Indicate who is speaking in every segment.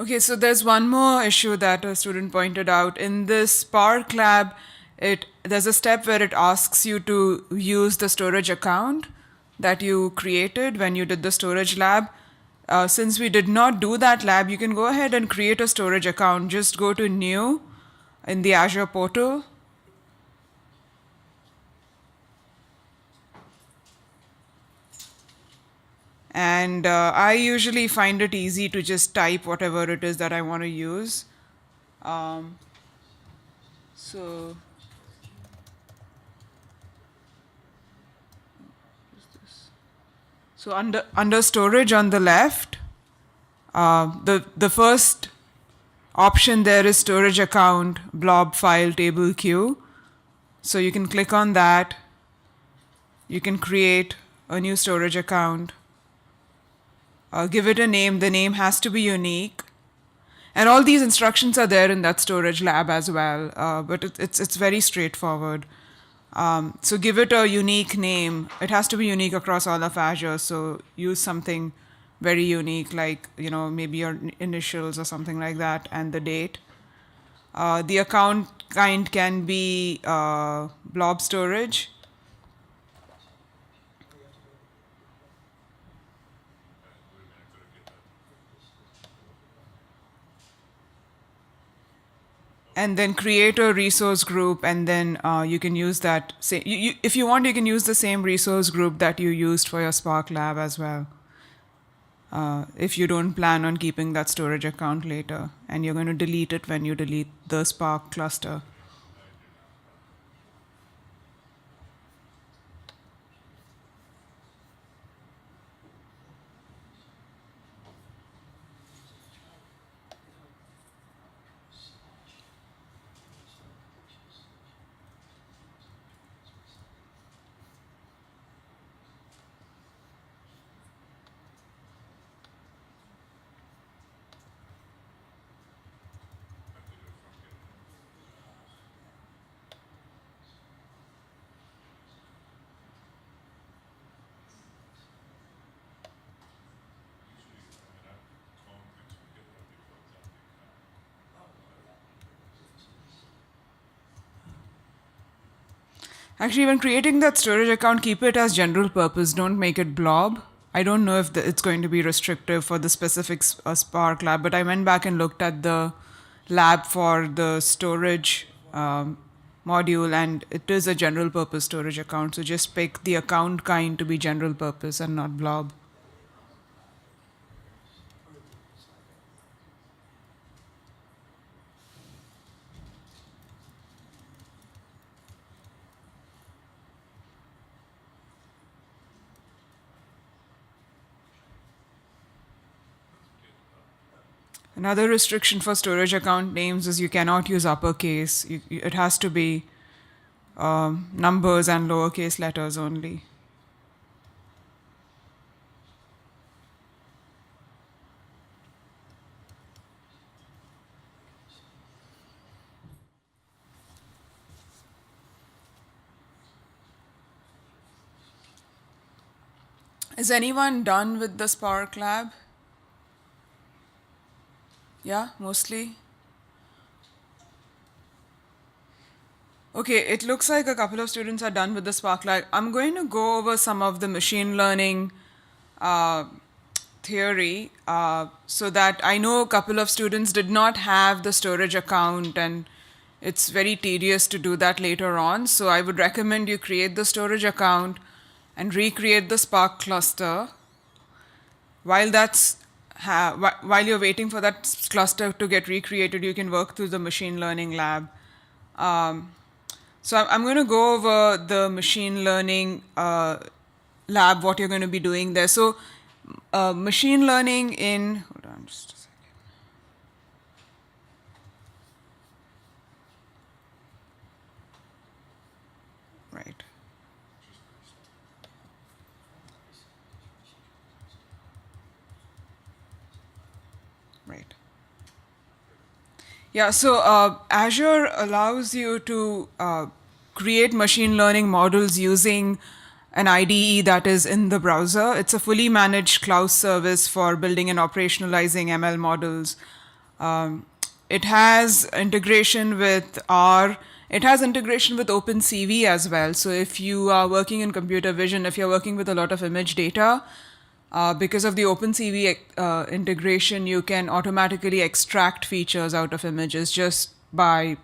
Speaker 1: Okay, so there's one more issue that a student pointed out. In this Spark lab, there's a step where it asks you to use the storage account that you created when you did the storage lab. Since we did not do that lab, you can go ahead and create a storage account. Just go to New in the Azure portal. And I usually find it easy to just type whatever it is that I want to use. So under storage on the left, the first option there is storage account, blob file table queue. So you can click on that. You can create a new storage account. Give it a name. The name has to be unique. And all these instructions are there in that storage lab as well, but it's very straightforward. So give it a unique name. It has to be unique across all of Azure, so use something very unique, like maybe your initials or something like that, and the date. The account kind can be blob storage. And then create a resource group, and then you can use that. If you want, you can use the same resource group that you used for your Spark lab as well. If you don't plan on keeping that storage account later, and you're going to delete it when you delete the Spark cluster. Actually, when creating that storage account, keep it as general purpose. Don't make it blob. I don't know if it's going to be restrictive for the specific Spark lab, but I went back and looked at the lab for the storage module, and it is a general purpose storage account. So just pick the account kind to be general purpose and not blob. Another restriction for storage account names is you cannot use uppercase. It has to be numbers and lowercase letters only. Is anyone done with the Spark lab? Yeah, mostly. Okay, it looks like a couple of students are done with the Spark lab. I'm going to go over some of the machine learning theory so that I know a couple of students did not have the storage account, and it's very tedious to do that later on. So I would recommend you create the storage account and recreate the Spark cluster. While you're waiting for that cluster to get recreated, you can work through the machine learning lab. So I'm going to go over the machine learning lab, what you're going to be doing there. So machine learning hold on just a second. Right. Right. Yeah, so Azure allows you to create machine learning models using an IDE that is in the browser. It's a fully managed cloud service for building and operationalizing ML models. It has integration with R. It has integration with OpenCV as well. So if you are working in computer vision, if you're working with a lot of image data, because of the OpenCV integration, you can automatically extract features out of images just by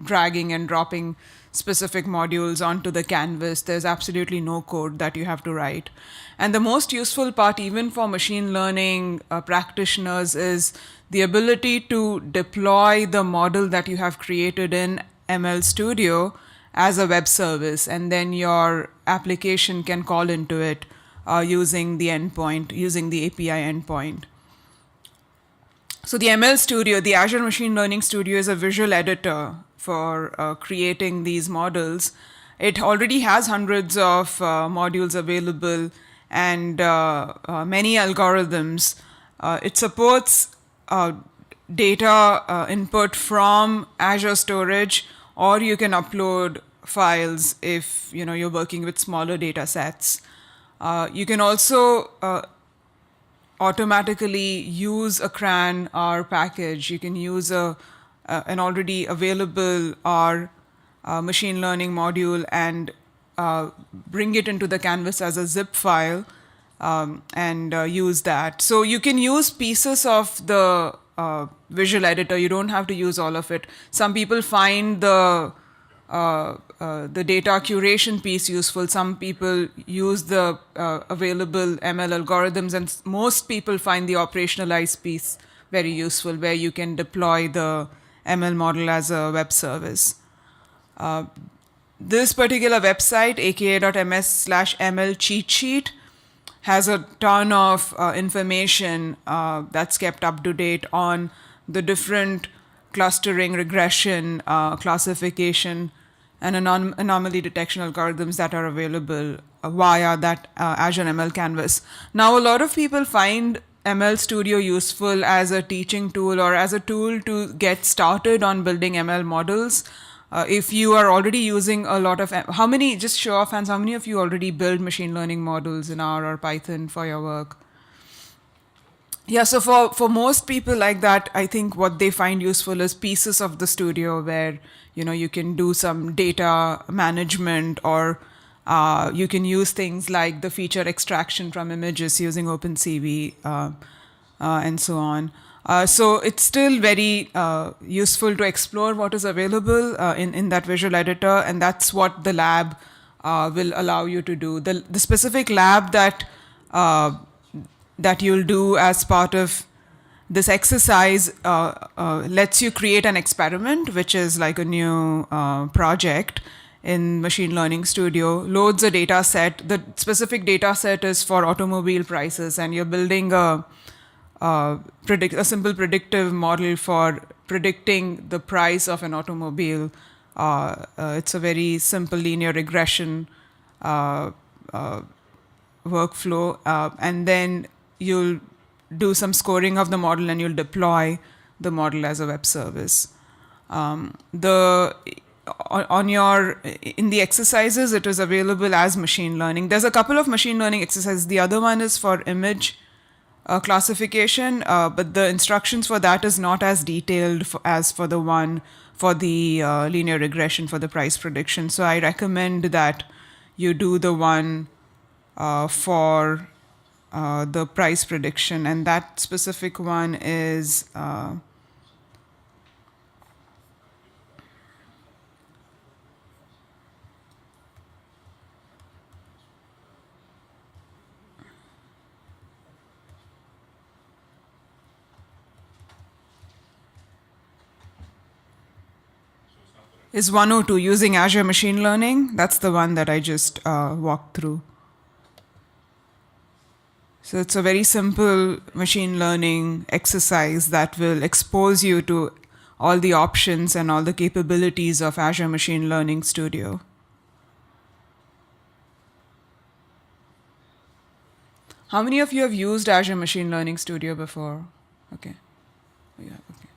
Speaker 1: dragging and dropping specific modules onto the canvas. There's absolutely no code that you have to write. And the most useful part, even for machine learning practitioners, is the ability to deploy the model that you have created in ML Studio as a web service, and then your application can call into it using the endpoint, using the API endpoint. So the ML Studio, the Azure Machine Learning Studio, is a visual editor for creating these models. It already has hundreds of modules available and many algorithms. It supports data input from Azure storage, or you can upload files if you're working with smaller data sets. You can also automatically use a CRAN R package. You can use an already available R machine learning module and bring it into the canvas as a zip file and use that. So you can use pieces of the visual editor. You don't have to use all of it. Some people find the data curation piece useful. Some people use the available ML algorithms, and most people find the operationalized piece very useful, where you can deploy the ML model as a web service. This particular website, aka.ms/ML cheat sheet, has a ton of information that's kept up to date on the different clustering, regression, classification, and anomaly detection algorithms that are available via that Azure ML canvas. Now, a lot of people find ML Studio useful as a teaching tool or as a tool to get started on building ML models. If you are already using a lot of, just show of hands, how many of you already build machine learning models in R or Python for your work? Yeah, so for most people like that, I think what they find useful is pieces of the studio where you can do some data management, or you can use things like the feature extraction from images using OpenCV and so on. So it's still very useful to explore what is available in that visual editor, and that's what the lab will allow you to do. The specific lab that you'll do as part of this exercise lets you create an experiment, which is like a new project in Machine Learning Studio, loads a data set. The specific data set is for automobile prices, and you're building a simple predictive model for predicting the price of an automobile. It's a very simple linear regression workflow, and then you'll do some scoring of the model and you'll deploy the model as a web service. In the exercises, it is available as machine learning. There's a couple of machine learning exercises. The other one is for image classification, but the instructions for that is not as detailed as for the one for the linear regression for the price prediction. So I recommend that you do the one for the price prediction, and that specific one is is 102, using Azure Machine Learning. That's the one that I just walked through. So it's a very simple machine learning exercise that will expose you to all the options and all the capabilities of Azure Machine Learning Studio. How many of you have used Azure Machine Learning Studio before? Okay. Yeah, okay.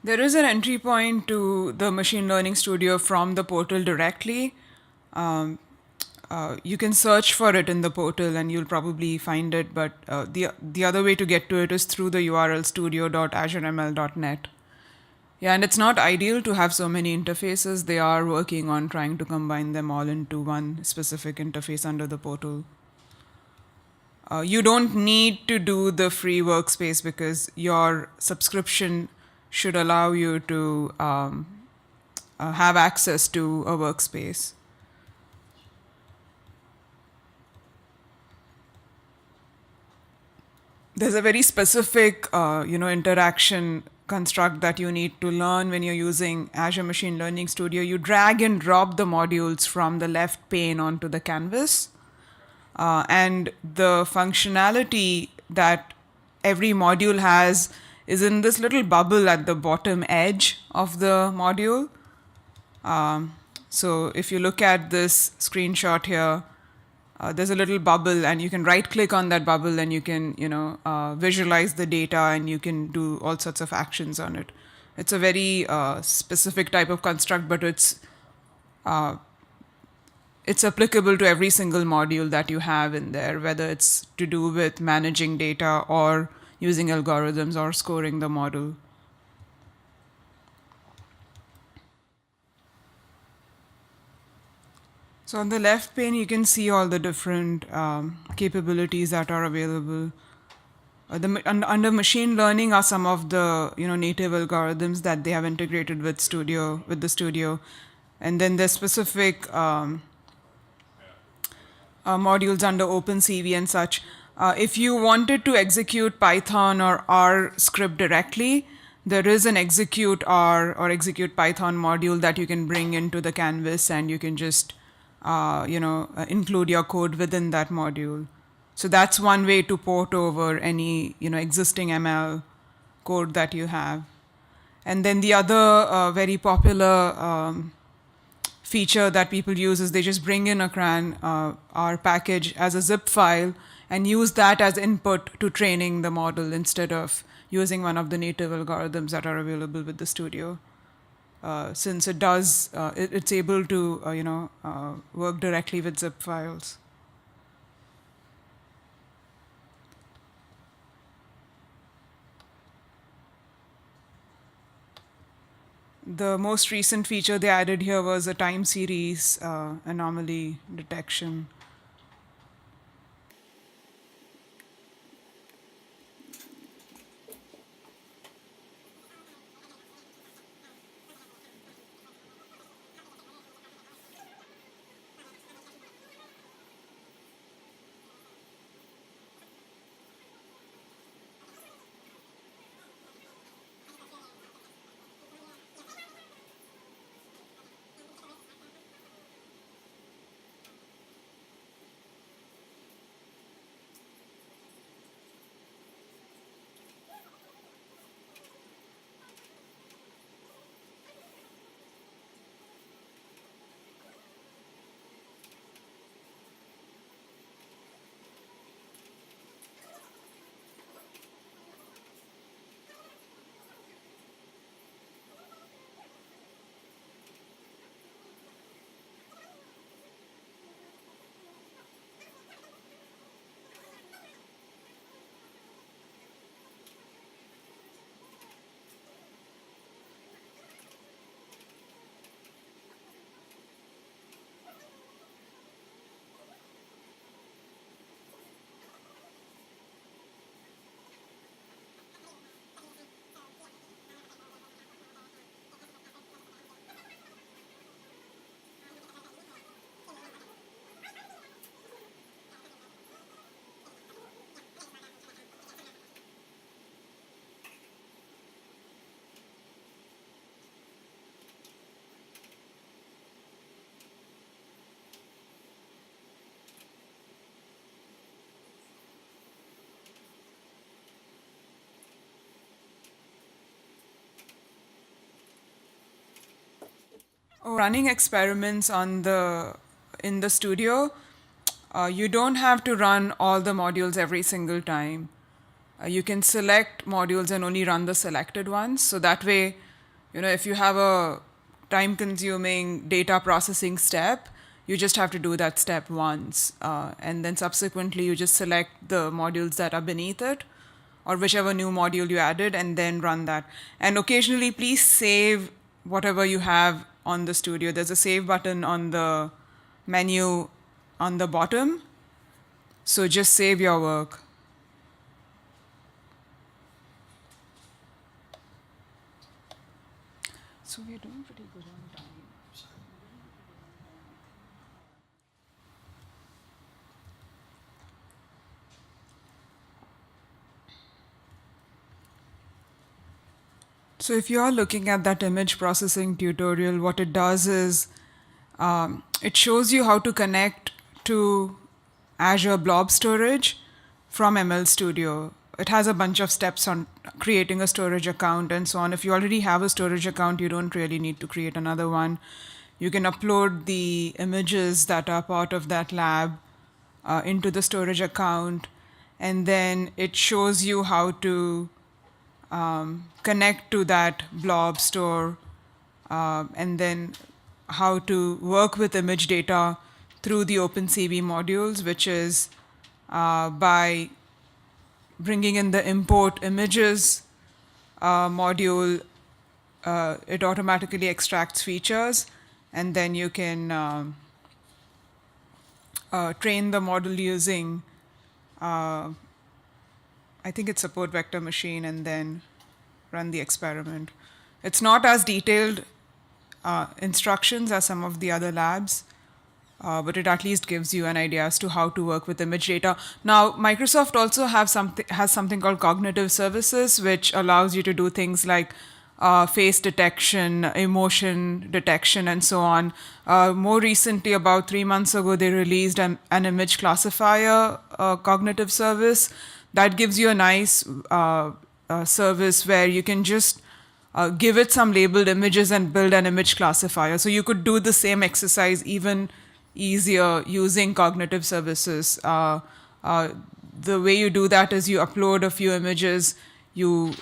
Speaker 1: There is an entry point to the Machine Learning Studio from the portal directly. You can search for it in the portal and you'll probably find it, but the other way to get to it is through the URL studio.azureml.net. Yeah, and it's not ideal to have so many interfaces. They are working on trying to combine them all into one specific interface under the portal. You don't need to do the free workspace because your subscription should allow you to have access to a workspace. There's a very specific, interaction construct that you need to learn when you're using Azure Machine Learning Studio. You drag and drop the modules from the left pane onto the canvas. And the functionality that every module has is in this little bubble at the bottom edge of the module. So if you look at this screenshot here, there's a little bubble, and you can right-click on that bubble, and you can, visualize the data, and you can do all sorts of actions on it. It's a very specific type of construct, but it's applicable to every single module that you have in there, whether it's to do with managing data or using algorithms or scoring the model. So on the left pane, you can see all the different capabilities that are available. Under machine learning are some of the native algorithms that they have integrated with the studio, and then there's specific modules under OpenCV and such. If you wanted to execute Python or R script directly, there is an execute R or execute Python module that you can bring into the canvas, and you can just include your code within that module. So that's one way to port over any existing ML code that you have. And then the other very popular feature that people use is they just bring in a CRAN R package as a zip file and use that as input to training the model instead of using one of the native algorithms that are available with the studio. Since it does, it's able to work directly with zip files. The most recent feature they added here was a time series anomaly detection. Running experiments in the studio, you don't have to run all the modules every single time. You can select modules and only run the selected ones. So that way, If you have a time-consuming data processing step, you just have to do that step once, and then subsequently you just select the modules that are beneath it, or whichever new module you added, and then run that. And occasionally, please save whatever you have on the studio. There's a save button on the menu on the bottom, so just save your work. So we're doing pretty good on time. So if you're looking at that image processing tutorial, what it does is it shows you how to connect to Azure Blob Storage from ML Studio. It has a bunch of steps on creating a storage account and so on. If you already have a storage account, you don't really need to create another one. You can upload the images that are part of that lab into the storage account, and then it shows you how to connect to that blob store, and then how to work with image data through the OpenCV modules, which is by bringing in the import images module, it automatically extracts features, and then you can train the model using, I think it's support vector machine, and then run the experiment. It's not as detailed instructions as some of the other labs, but it at least gives you an idea as to how to work with image data. Now, Microsoft also has something called cognitive services, which allows you to do things like face detection, emotion detection, and so on. More recently, about 3 months ago, they released an image classifier cognitive service that gives you a nice service where you can just give it some labeled images and build an image classifier. So you could do the same exercise even easier using cognitive services. The way you do that is you upload a few images, you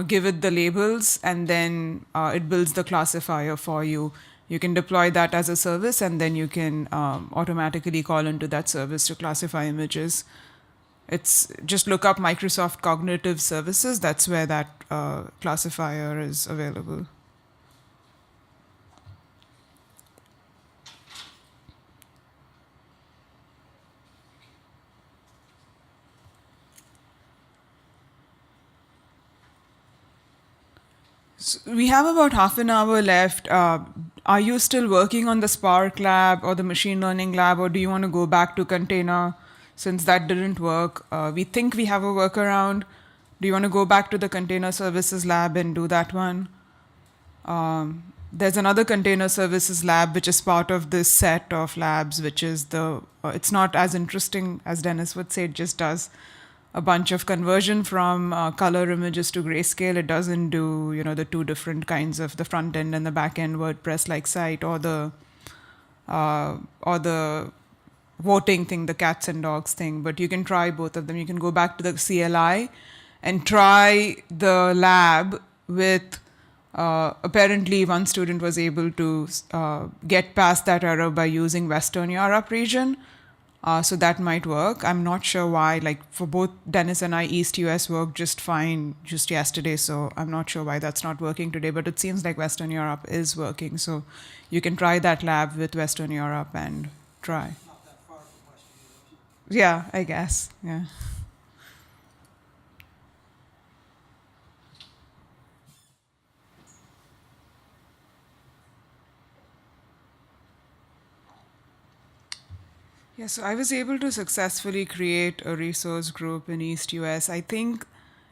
Speaker 1: give it the labels, and then it builds the classifier for you. You can deploy that as a service, and then you can automatically call into that service to classify images. It's just look up Microsoft Cognitive Services. That's where that classifier is available. So we have about half an hour left. Are you still working on the Spark lab or the machine learning lab, or do you want to go back to container since that didn't work? We think we have a workaround. Do you want to go back to the container services lab and do that one? There's another container services lab which is part of this set of labs, which is it's not as interesting as Dennis would say. It just does a bunch of conversion from color images to grayscale. It doesn't do the two different kinds of the front end and the back end WordPress like site, or the voting thing, the cats and dogs thing. But you can try both of them. You can go back to the CLI and try the lab with apparently one student was able to get past that error by using Western Europe region. So that might work. I'm not sure why. Like for both Dennis and I, East US worked just fine just yesterday. So I'm not sure why that's not working today. But it seems like Western Europe is working. So you can try that lab with Western Europe and try.
Speaker 2: Not that far from Western Europe.
Speaker 1: Yeah, I guess. Yeah. Yeah, so I was able to successfully create a resource group in East US. I think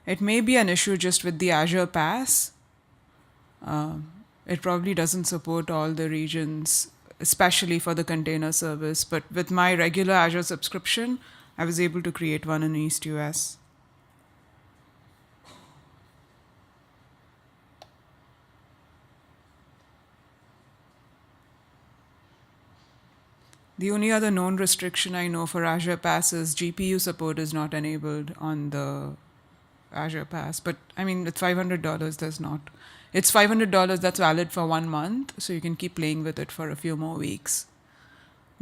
Speaker 1: it may be an issue just with the Azure Pass. It probably doesn't support all the regions, especially for the container service. But with my regular Azure subscription, I was able to create one in East US. The only other known restriction I know for Azure Pass is GPU support is not enabled on the Azure Pass. But I mean, with $500, there's not It's $500 that's valid for 1 month, so you can keep playing with it for a few more weeks.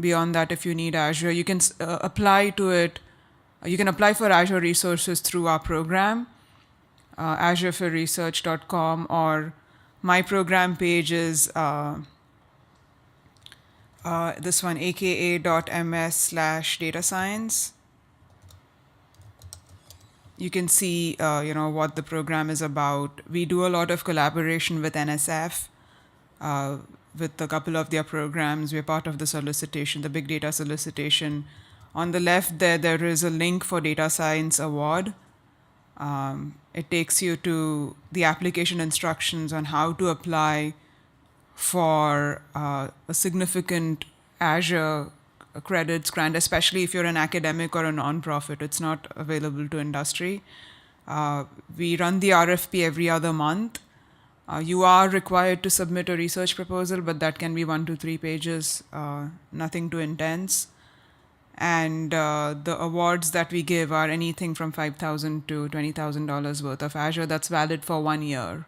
Speaker 1: Beyond that, if you need Azure, you can apply to it. You can apply for Azure resources through our program, azureforresearch.com, or my program page is this one, aka.ms/data science. You can see, what the program is about. We do a lot of collaboration with NSF, with a couple of their programs. We're part of the solicitation, the big data solicitation. On the left there is a link for Data Science Award. It takes you to the application instructions on how to apply for a significant Azure credits grant, especially if you're an academic or a nonprofit. It's not available to industry. We run the RFP every other month. You are required to submit a research proposal, but that can be 1 to 3 pages, nothing too intense. And the awards that we give are anything from $5,000 to $20,000 worth of Azure. That's valid for 1 year.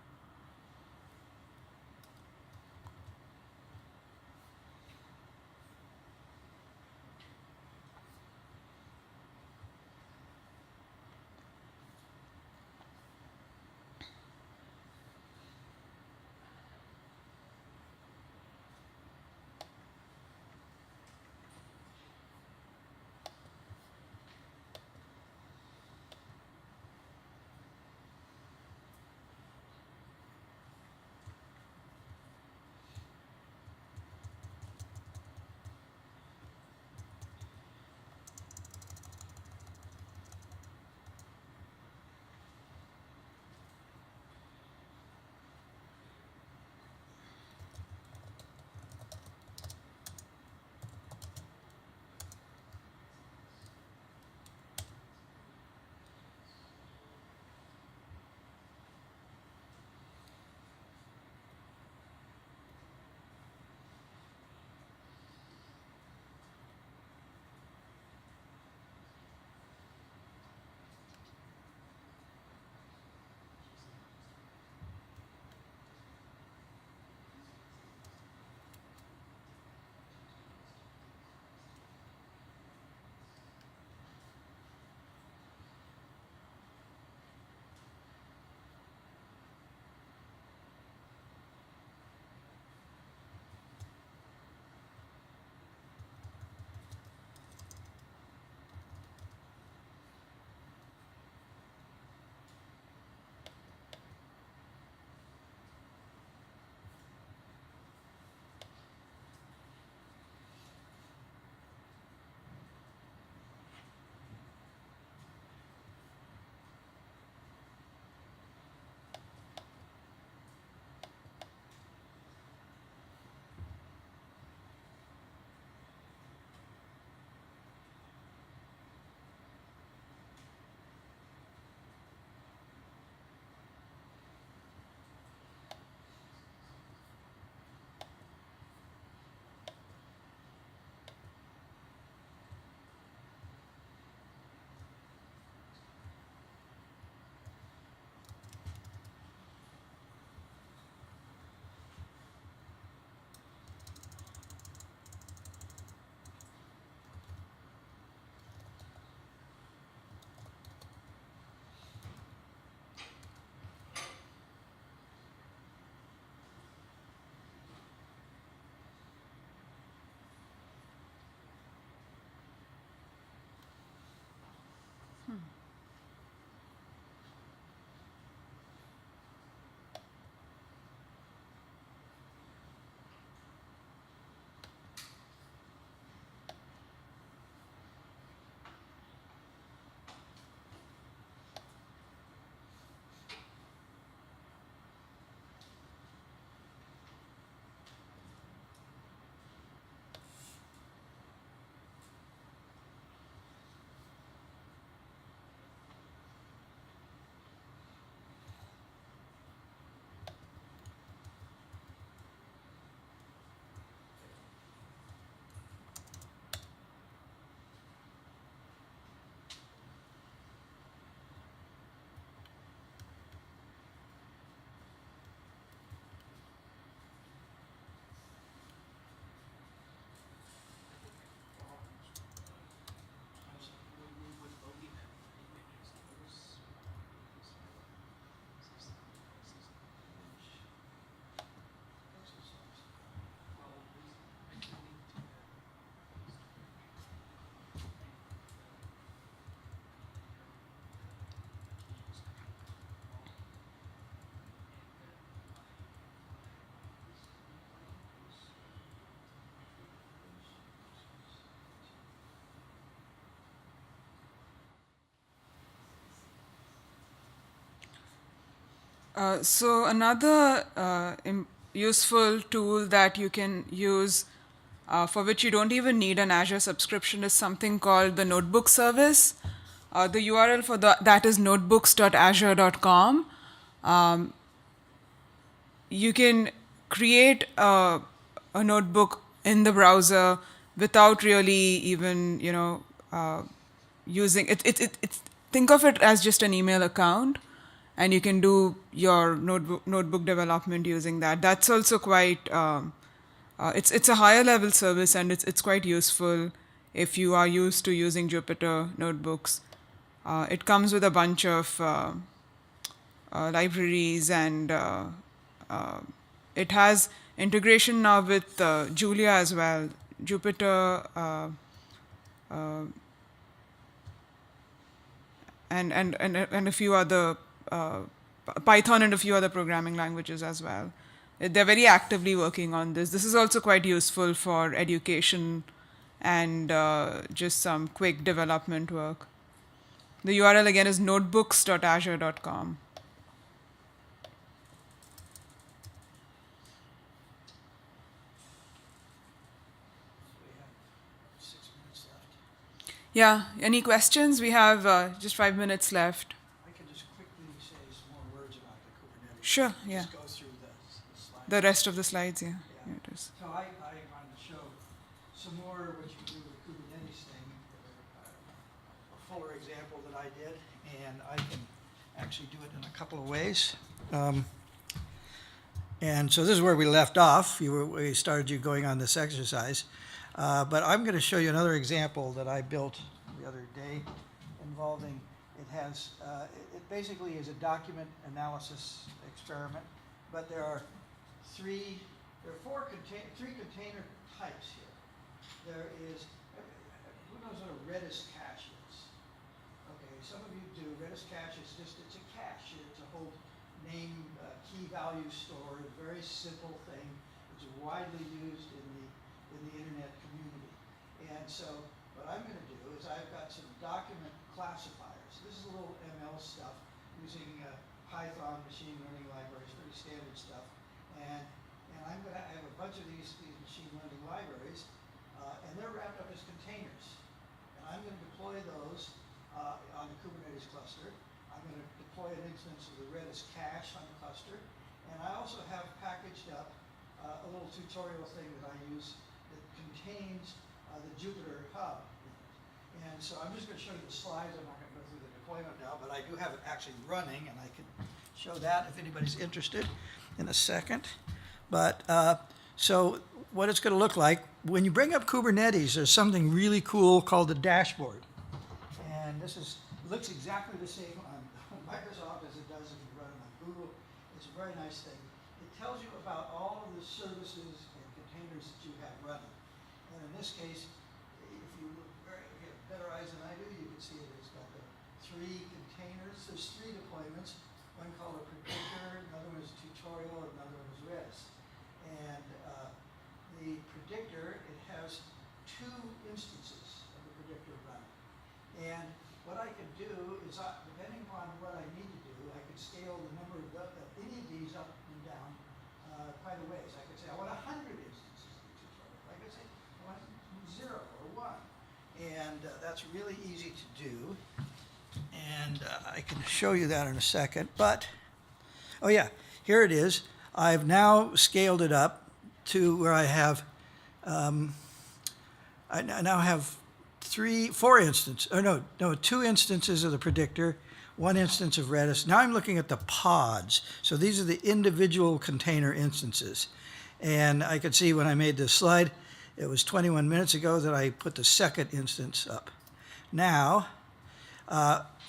Speaker 1: So another useful tool that you can use for which you don't even need an Azure subscription is something called the Notebook service. The URL for that is notebooks.azure.com. You can create a notebook in the browser without really even using it. Think of it as just an email account, and you can do your notebook development using that. That's also quite. It's a higher level service, and it's quite useful if you are used to using Jupyter notebooks. It comes with a bunch of libraries, and it has integration now with Julia as well. Jupyter and a few other Python and a few other programming languages as well. They're very actively working on this. This is also quite useful for education and just some quick development work. The URL again is notebooks.azure.com.
Speaker 2: We have 6 minutes left.
Speaker 1: Yeah, any questions? We have just 5 minutes left.
Speaker 2: I can just quickly say some more words about the Kubernetes.
Speaker 1: Sure, yeah.
Speaker 2: Just go through the slides.
Speaker 1: The rest of the slides, yeah.
Speaker 2: Yeah.
Speaker 1: Here it is.
Speaker 2: So I wanted to show some more what you can do with Kubernetes thing, a fuller example that I did, and I can actually do it in a couple of ways. And so this is where we left off. We started you going on this exercise. But I'm going to show you another example that I built the other day involving, it basically is a document analysis experiment, but there are three container types here. There is, who knows what a Redis cache is? Okay, some of you do. Redis cache is it's a cache. It's a whole name, key value store, a very simple thing. It's widely used in the internet community. And so what I'm going to do is I've got some document classifiers. This is a little ML stuff using Python machine learning libraries, pretty standard stuff. And I'm going to have a bunch of these machine learning libraries, and they're wrapped up as containers. And I'm going to deploy those on the Kubernetes cluster. I'm going to deploy an instance of the Redis cache on the cluster. And I also have packaged up a little tutorial thing that I use that contains the Jupyter hub in it. And so I'm just going to show you the slides. I'm not going to go through the deployment now, but I do have it actually running, and I can show that if anybody's interested in a second. But so what it's going to look like, when you bring up Kubernetes, there's something really cool called the dashboard. And looks exactly the same on Microsoft as it does if you run it on Google. It's a very nice thing. It tells you about all of the services and containers that you have running. And in this case, if you have better eyes than I do, you can see that it's got the 3 containers. There's 3 deployments. One called a predictor, another one is tutorial, and another one is Redis. And the predictor, it has 2 instances of the predictor running. And what I can do is, depending upon what I need to do, I can scale the number of any of these up and down quite a ways. I could say I want 100 instances of the tutorial. I could say I want 0 or 1. And that's really easy to do. And I can show you that in a second. But, oh yeah, here it is. I've now scaled it up to where I have, I now have 4 instances, or no, 2 instances of the predictor, 1 instance of Redis. Now I'm looking at the pods. So these are the individual container instances. And I could see when I made this slide, it was 21 minutes ago that I put the second instance up. Now,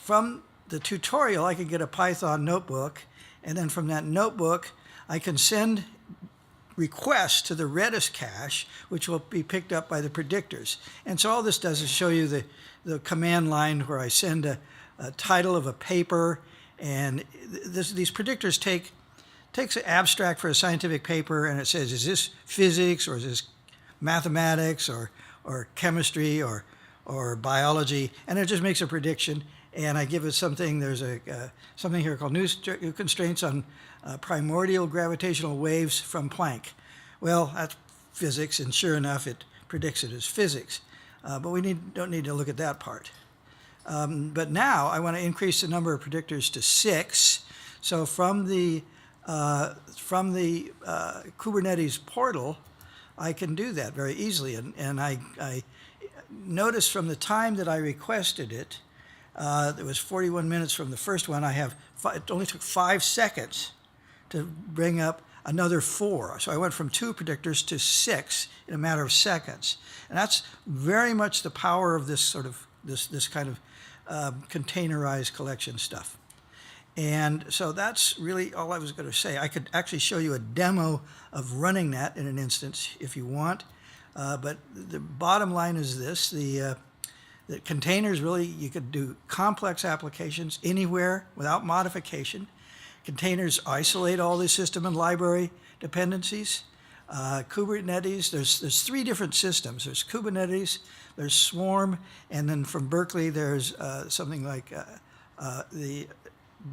Speaker 2: from the tutorial, I can get a Python notebook, and then from that notebook, I can send requests to the Redis cache, which will be picked up by the predictors. And so all this does is show you the command line where I send a title of a paper, and these predictors takes an abstract for a scientific paper, and it says, is this physics, or is this mathematics, or chemistry, or biology, and it just makes a prediction. and I give it something. There's something here called new constraints on primordial gravitational waves from Planck. Well, that's physics, and sure enough, it predicts it as physics. But we don't need to look at that part. But now I want to increase the number of predictors to 6. So from the Kubernetes portal, I can do that very easily. And I noticed from the time that I requested it, it was 41 minutes from the first one. It only took 5 seconds to bring up another 4. So I went from 2 predictors to 6 in a matter of seconds. And that's very much the power of this sort of this kind of containerized collection stuff. And so that's really all I was going to say. I could actually show you a demo of running that in an instance if you want. But the bottom line is this: the containers really, you could do complex applications anywhere without modification. Containers isolate all the system and library dependencies. Kubernetes, there's 3 different systems. There's Kubernetes, there's Swarm, and then from Berkeley there's something like the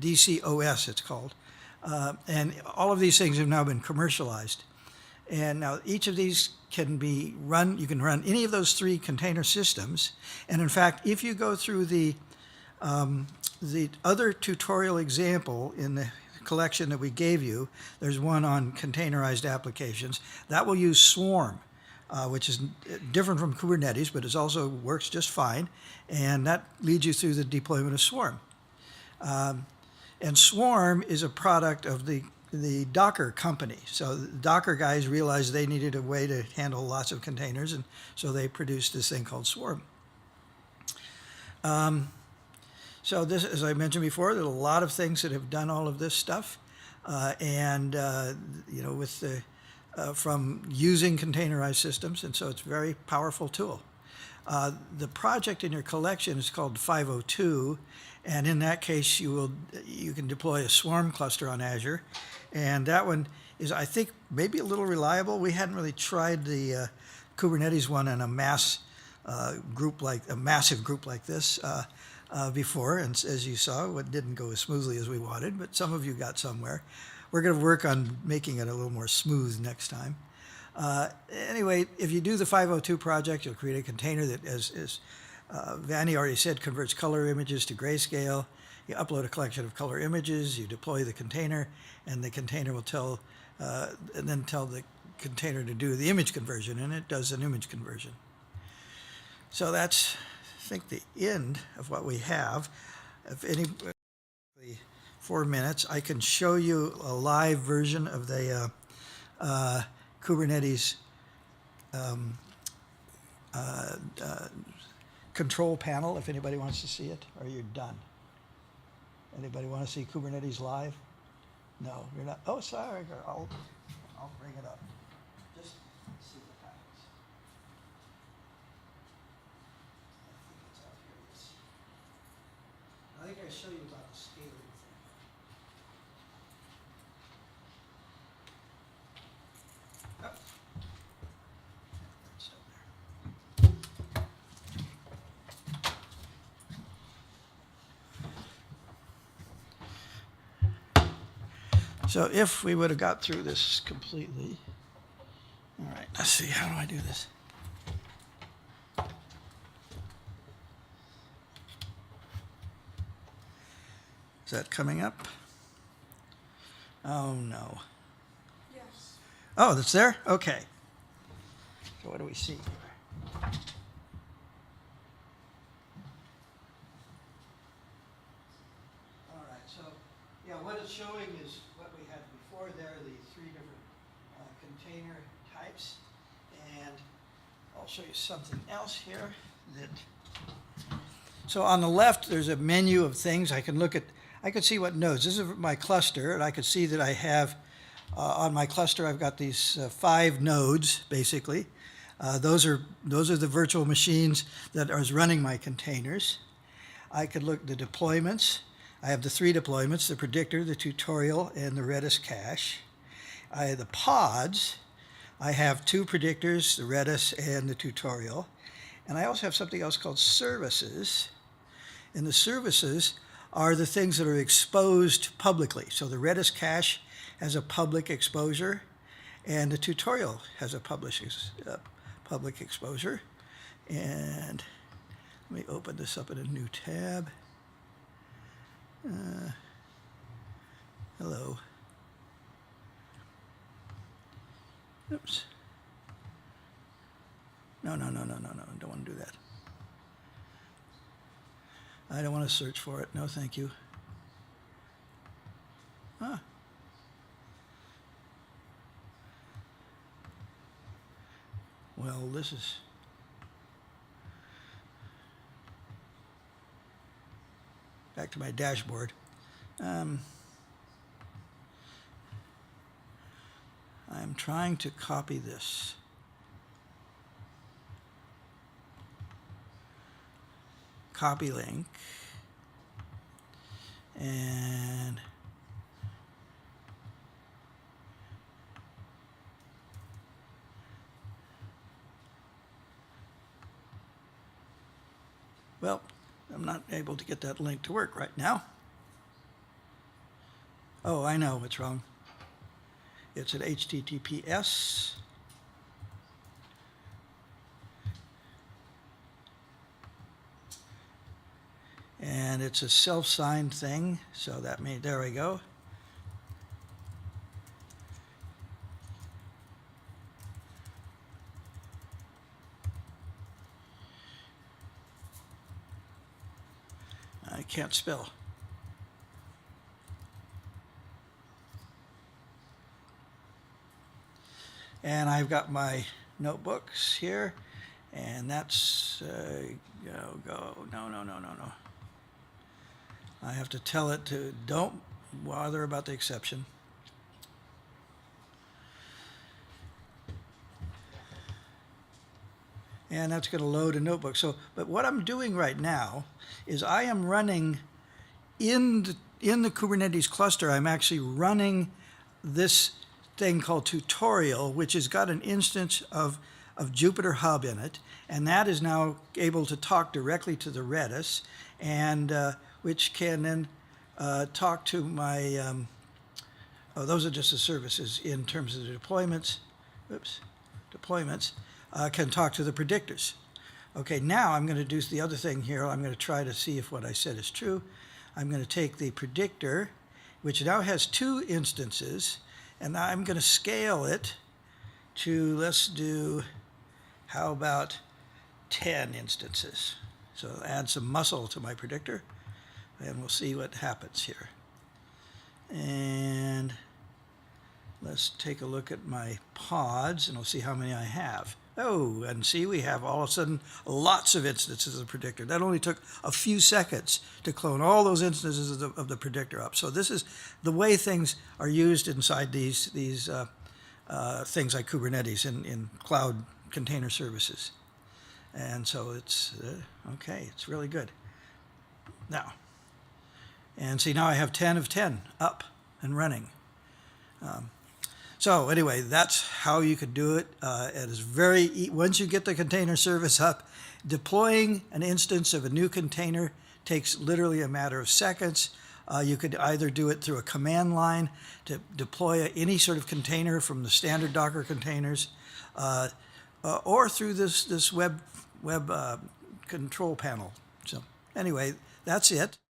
Speaker 2: DCOS, it's called. And all of these things have now been commercialized. And now each of these can be run, you can run any of those 3 container systems. And in fact, if you go through the other tutorial example in the collection that we gave you, there's one on containerized applications. That will use Swarm, which is different from Kubernetes, but it also works just fine. And that leads you through the deployment of Swarm. And Swarm is a product of the Docker company. So the Docker guys realized they needed a way to handle lots of containers, and so they produced this thing called Swarm. So this, as I mentioned before, there's a lot of things that have done all of this stuff, with from using containerized systems, and so it's a very powerful tool. The project in your collection is called 502, and in that case, you can deploy a Swarm cluster on Azure, and that one is, I think, maybe a little reliable. We hadn't really tried the Kubernetes one in a massive group like this before, and as you saw, it didn't go as smoothly as we wanted, but some of you got somewhere. We're going to work on making it a little more smooth next time. Anyway, if you do the 502 project, you'll create a container that, as Vani already said, converts color images to grayscale. You upload a collection of color images, you deploy the container, and the container will tell the container to do the image conversion, and it does an image conversion. So that's, I think, the end of what we have. If any 4 minutes, I can show you a live version of the Kubernetes control panel, if anybody wants to see it, or you're done. Anybody want to see Kubernetes live? No, you're not. Oh, sorry. I'll bring it up. Just see what happens. I think I show you about the scaling thing. Oh. That's up there. So if we would have got through this completely, all right, let's see, how do I do this? Is that coming up? Oh, no.
Speaker 1: Yes.
Speaker 2: Oh, that's there? Okay. So what do we see here? All right, so, yeah, what it's showing is what we had before there, the 3 different container types. And I'll show you something else here that... So on the left, there's a menu of things. I can see what nodes. This is my cluster, and I can see that I have, on my cluster, I've got these 5 nodes, basically. Those are the virtual machines that are running my containers. I could look at the deployments. I have the 3 deployments, the predictor, the tutorial, and the Redis cache. I have the pods. I have 2 predictors, the Redis and the tutorial. And I also have something else called services. And the services are the things that are exposed publicly. So the Redis cache has a public exposure, and the tutorial has a public exposure. And let me open this up in a new tab. Hello. Oops. No, don't want to do that. I don't want to search for it. No, thank you. Ah. Well, this is... Back to my dashboard. I'm trying to copy this. Copy link. And well, I'm not able to get that link to work right now. Oh, I know what's wrong. It's at HTTPS. And it's a self-signed thing, so that means, there we go. I can't spell. And I've got my notebooks here, and that's, no. I have to tell it to don't bother about the exception. And that's going to load a notebook. So, but what I'm doing right now is I am running in the Kubernetes cluster, I'm actually running this thing called tutorial, which has got an instance of Jupyter Hub in it, and that is now able to talk directly to the Redis, and which can then talk to my, those are just the services in terms of the deployments, can talk to the predictors. Okay, now I'm going to do the other thing here. I'm going to try to see if what I said is true. I'm going to take the predictor, which now has 2 instances, and I'm going to scale it to, let's do, how about 10 instances? So add some muscle to my predictor, and we'll see what happens here. And let's take a look at my pods, and we'll see how many I have. Oh, and see, we have all of a sudden lots of instances of the predictor. That only took a few seconds to clone all those instances of the predictor up. So this is the way things are used inside these things like Kubernetes in cloud container services. And so it's, okay, it's really good. Now, and see, now I have 10 of 10 up and running. So anyway, that's how you could do it. It is once you get the container service up, deploying an instance of a new container takes literally a matter of seconds. You could either do it through a command line to deploy any sort of container from the standard Docker containers, or through this web control panel. So anyway, that's it.